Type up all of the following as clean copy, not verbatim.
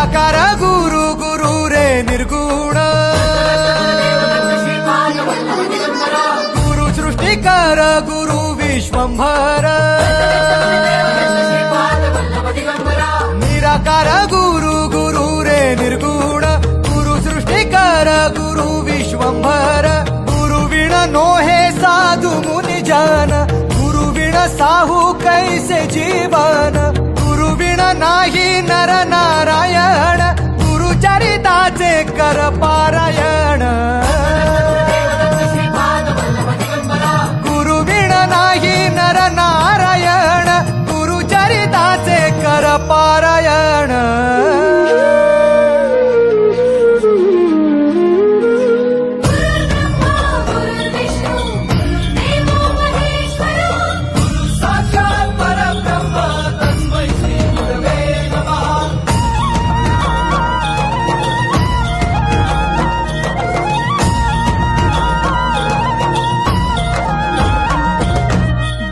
निराकार गुरु गुरु रे निर्गुण गुरु सृष्टिकर गुरु विश्वंभर निराकार गुरु गुरु रे निर्गुण गुरु सृष्टिकर गुरु विश्वंभर गुरु विण नोहे साधु मुनि जन गुरु विण साहू कैसे जीवन गुरु विण नाही नर नारायण गुरु चरिताचे कर पारायण गुरु विण नाही नर नारायण गुरु चरिताचे कर पारायण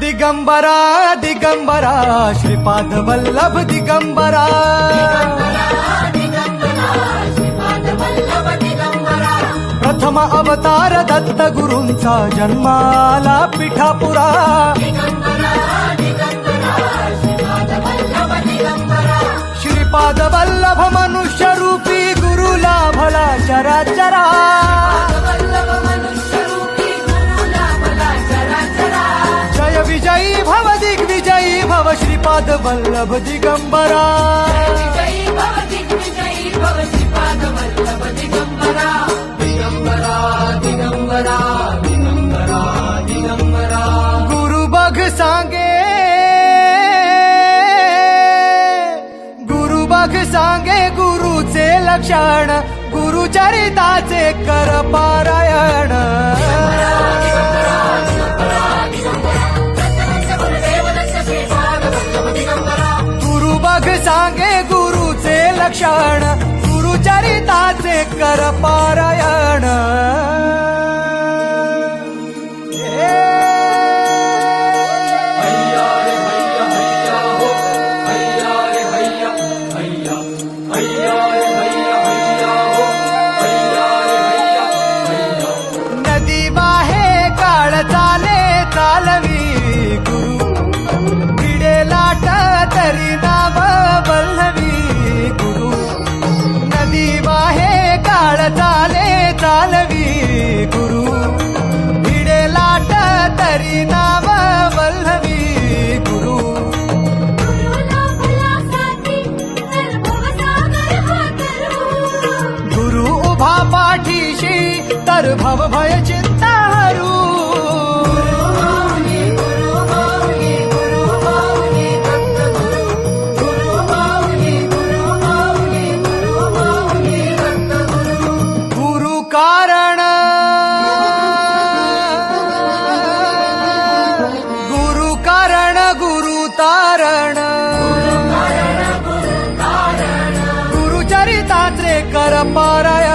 दिगंबरा दिगंबरा श्रीपाद वल्लभ दिगंबरा प्रथम अवतार दत्त गुरूंचा जन्माला पिठापुरा श्रीपाद वल्लभ मनुष्य रूपी गुरु लाभला चराचरा जय विजयी भव दिग्विजयी भव श्रीपाद वल्लभ दिगंबरा दिगंबरा दिगंबरा दिगंबरा गुरु बघ सांगे गुरु बघ सांगे गुरुचे लक्षण गुरु चरिताचे कर पारायण गुरु बघ सांगे गुरुचे लक्षण गुरु चरिताचे कर पारायण नदी वाहे काळ चाले चालवी गुरु भिडे लाट तरी नाव वल्लवी गुरु नदी वाहे काळ चाले चालवी गुरु भिडे लाट तरी नाव वल्लवी गुरु गुरु उभा पाठीशी तर भव भय चिंता हरू गुरु कारण गुरु कारण गुरु तारण गुरु चरिताचे कर पारायण